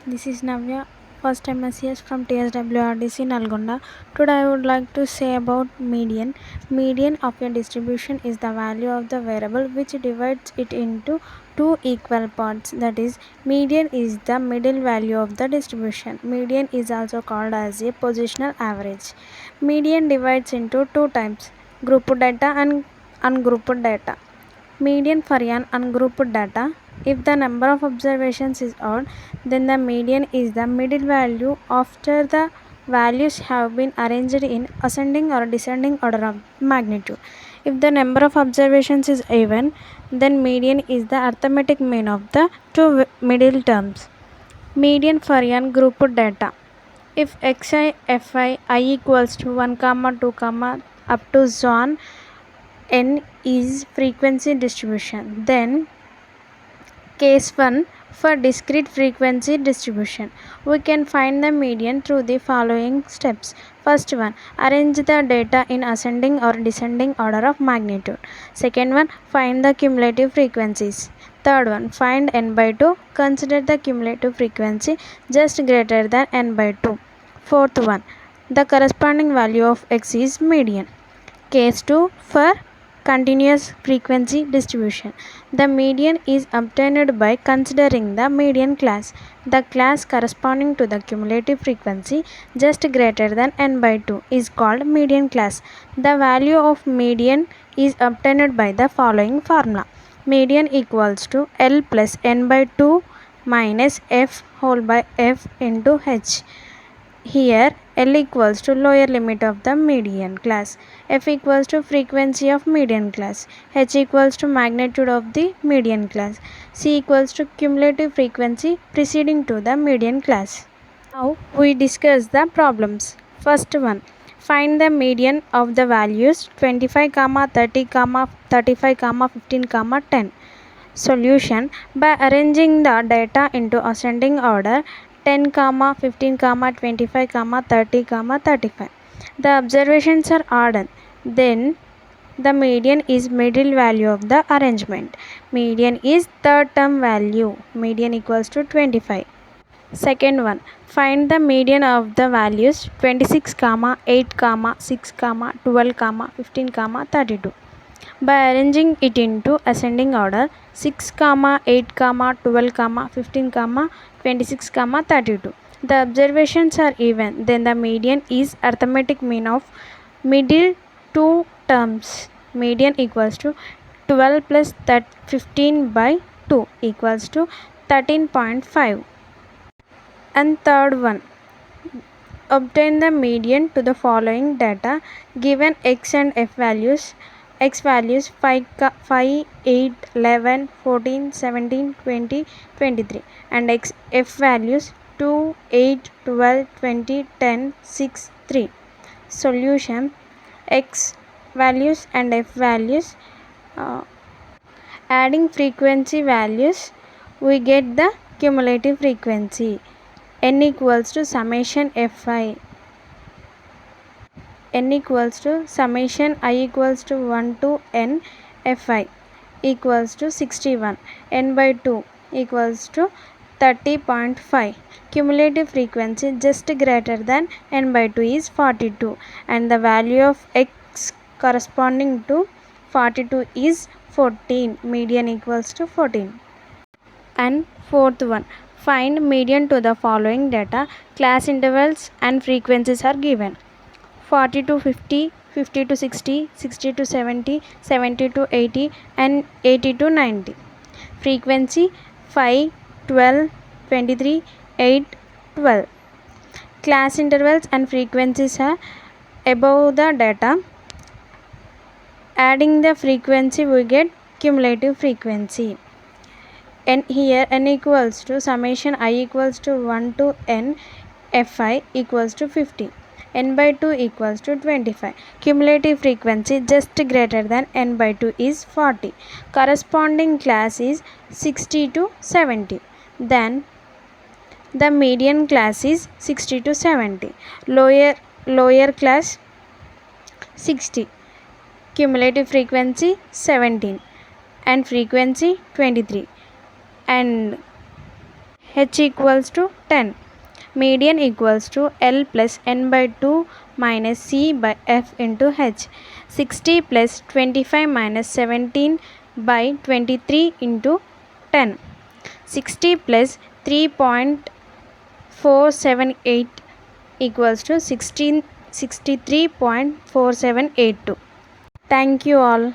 This is Navya, first MSCS from TSWRDC Nalgonda. Today I would like to say about median. Median of a distribution is the value of the variable which divides it into two equal parts. That is, median is the middle value of the distribution. Median is also called as a positional average. Median divides into two types, grouped data and ungrouped data. Median for an ungrouped data. If the number of observations is odd, then the median is the middle value after the values have been arranged in ascending or descending order of magnitude. If the number of observations is even, then median is the arithmetic mean of the two middle terms. Median for an grouped data. If xi, fi, I equals to 1, 2, up to zone n is frequency distribution, then case 1 for discrete frequency distribution, we can find the median through the following steps. First one, arrange the data in ascending or descending order of magnitude. Second one, find the cumulative frequencies. Third one, find n by 2. Consider the cumulative frequency just greater than n by 2. Fourth one, the corresponding value of x is median. Case 2 for continuous frequency distribution. The median is obtained by considering the median class. The class corresponding to the cumulative frequency just greater than n by 2 is called median class. The value of median is obtained by the following formula. Median equals to L plus n by 2 minus f whole by f into h. Here L equals to lower limit of the median class, f equals to frequency of median class, h equals to magnitude of the median class, c equals to cumulative frequency preceding to the median class. Now we discuss the problems. First one, find the median of the values 25, 30, 35, 15, 10. Solution, by arranging the data into ascending order 10, 15, 25, 30, 35. The observations are odd. Then the median is middle value of the arrangement. Median is third term value. Median equals to 25. Second one, find the median of the values 26, 8, 6, 12, 15, 32. By arranging it into ascending order 6, 8, 12, 15, 26, 32. The observations are even, then the median is arithmetic mean of middle two terms. Median equals to 12 plus 15 by 2 equals to 13.5. And third one, obtain the median to the following data given x and f values. X values 5, 8, 11, 14, 17, 20, 23 and f values 2, 8, 12, 20, 10, 6, 3. Solution, x values and f values, adding frequency values we get the cumulative frequency. N equals to summation fi. N equals to summation I equals to 1 to n fi equals to 61. N by 2 equals to 30.5. Cumulative frequency just greater than n by 2 is 42 and the value of x corresponding to 42 is 14. Median equals to 14. And fourth one, find median to the following data. Class intervals and frequencies are given. 40 to 50, 50 to 60, 60 to 70, 70 to 80 and 80 to 90. Frequency 5, 12, 23, 8, 12. Class intervals and frequencies are above the data. Adding the frequency we get cumulative frequency. And here n equals to summation I equals to 1 to n fi equals to 50. N by 2 equals to 25. Cumulative frequency just greater than n by 2 is 40. Corresponding class is 60 to 70. Then the median class is 60 to 70. Lower class 60. Cumulative frequency 17 and frequency 23. And h equals to 10. Median equals to L plus n by 2 minus C by F into H. 60 plus 25 minus 17 by 23 into 10. 60 plus 3.478 equals to 63.4782. Thank you all.